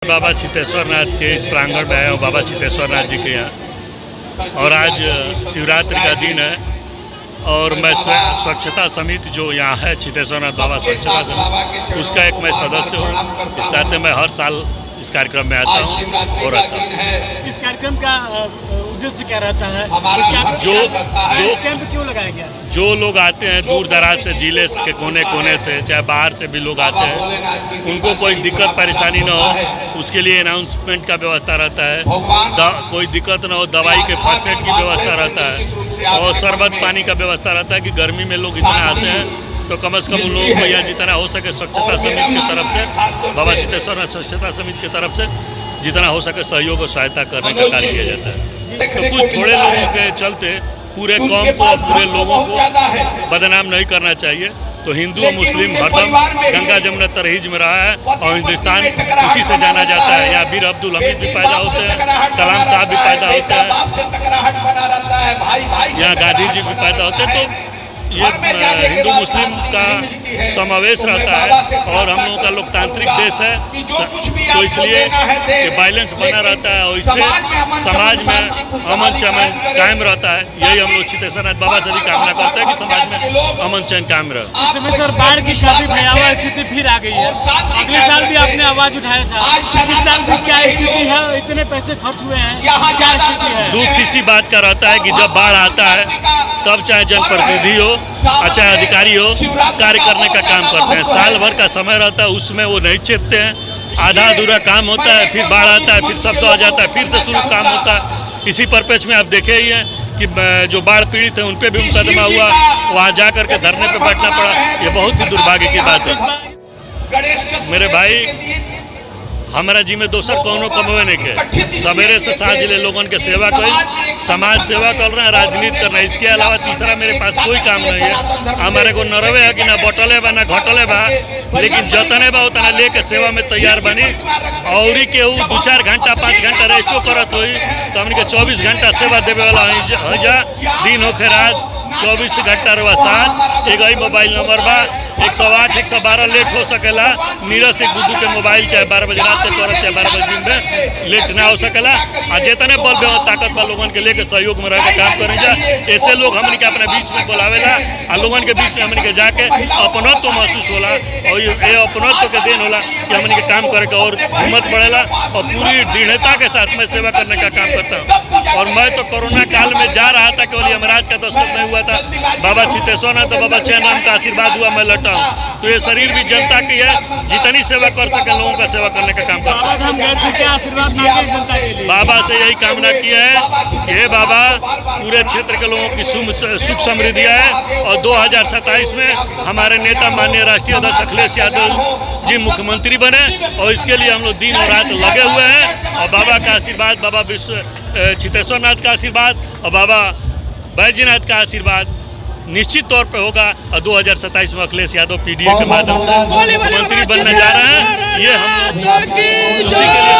बाबा चितेश्वर नाथ के इस प्रांगण में आया हूँ, बाबा चितेश्वर नाथ जी के यहाँ। और आज शिवरात्रि का दिन है और मैं स्वच्छता समिति जो यहाँ है चितेश्वर नाथ बाबा स्वच्छता समिति, उसका एक मैं सदस्य हूँ। इस नाते मैं हर साल इस कार्यक्रम में आता हूँ और रहता हूँ। इस कार्यक्रम का उद्देश्य क्या रहता है? जो कैंप क्यों लगाया गया? जो लोग आते हैं दूर दराज से, जिले के कोने कोने से, चाहे बाहर से भी लोग आते हैं, उनको कोई दिक्कत परेशानी ना हो उसके लिए अनाउंसमेंट का व्यवस्था रहता है। कोई दिक्कत ना हो, दवाई के फर्स्ट एड की व्यवस्था रहता है और शरबत पानी का व्यवस्था रहता है कि गर्मी में लोग इतना आते हैं तो कम से कम उन लोगों को यह जितना हो सके स्वच्छता समिति की तरफ से, बाबा चितेश्वर नाथ स्वच्छता समिति की तरफ से जितना हो सके सहयोग और सहायता करने का कार्य किया जाता है। तो कुछ थोड़े लोगों के चलते पूरे कौम को, पूरे लोगों को बदनाम नहीं करना चाहिए। तो हिंदू और मुस्लिम हरदम गंगा जमुना तरहीज में रहा है और हिंदुस्तान उसी से जाना जाता है। यहाँ वीर अब्दुल हमीद भी पैदा होते हैं, कलाम साहब भी पैदा होते हैं, यहाँ गांधी जी भी पैदा होते हैं। तो ये हिंदू मुस्लिम का समावेश रहता है और हम लोगों का लोकतांत्रिक देश है, तो इसलिए कि बैलेंस बना रहता है और इससे समाज में अमन चैन कायम रहता है। यही हम लोग चितेश्वर नाथ बाबा से भी कामना करते हैं कि समाज में अमन चैन कायम रहे। इस समय सर बाढ़ की काफी भयावह स्थिति फिर आ गई है। अगले साल भी आपने आवाज उठाया था, इस साल भी क्या स्थिति है? इतने पैसे खर्च हुए हैं, क्या स्थिति है? दुख इसी बात का रहता है कि जब बाढ़ आता है तब चाहे जनप्रतिनिधि हो चाहे अधिकारी हो, कार्य करने का काम करते हैं। साल भर का समय रहता है, उसमें वो नहीं चेतते हैं। आधा अधूरा काम होता है, फिर बाढ़ आता है, फिर शब्द आ जाता है, फिर से शुरू काम होता है। इसी परिप्रेक्ष्य में आप देखे ही हैं कि जो बाढ़ पीड़ित है उन पर भी मुकदमा हुआ, वहाँ जा करके धरने पे बैठना पड़ा। ये बहुत ही दुर्भाग्य की बात है। मेरे भाई, हमारा जी में दोसर कौनो कमवे नहीं के, सवेरे से साँझ ले लोगों के सेवा करी, समाज सेवा कर रहे हैं, राजनीति करना है। इसके अलावा तीसरा मेरे पास कोई काम नहीं है। हमारे को नरवे है कि ना बटले बा ना घटले बा, लेकिन जतने बा उतना लेके सेवा में तैयार बनी। और केहू 2-4 घंटा 5 घंटा रेस्टो करत हुई तो हमने के 24 घंटा सेवा देवे वाला हईजा। दिन होके रात 24 घंटा रवा साथ। एक ही मोबाइल नंबर बा 108 112 लेट हो सकेला। नीरज से गुड्डू के मोबाइल चाहे 12 बजे रात तक करत, चाहे 12 बजे दिन में लेट ना हो सकेला। आ जितने बल बे ताकत बा लोगन के लेके सहयोग में रह के काम करें जा। ऐसे लोग हमने के अपने बीच में बुलावेला आ लोगन के बीच में हमने के जाके अपनत्व महसूस होला और ये अपनत्व के दिन होला कि हमने के काम करे और हिम्मत बढ़ेला और पूरी दृढ़ता के साथ मैं सेवा करने का काम करता हूँ। और मैं तो कोरोना काल में जा रहा था, केवल यमराज का दस्तखत नहीं हुआ था। बाबा चितेश्वर नाथ तो बाबा चैनाम का आशीर्वाद हुआ, मैं लौटा हूँ। तो ये शरीर भी जनता की है, जितनी सेवा कर सके लोगों का सेवा करने का काम करता हूँ। बाबा से यही कामना किया है कि हे बाबा पूरे क्षेत्र के लोगों की सुख समृद्धि है और 2027 में हमारे नेता माननीय राष्ट्रीय अध्यक्ष अखिलेश यादव जी मुख्यमंत्री बने और इसके लिए हम लोग दिन और रात लगे हुए हैं। और बाबा का आशीर्वाद, बाबा चितेश्वर नाथ का आशीर्वाद और बाबा बैजनाथ का आशीर्वाद निश्चित तौर पे होगा। और 2027 में अखिलेश यादव पीडीए के माध्यम से मुख्यमंत्री बनने जा रहे हैं। ये हम लोग उसी के लिए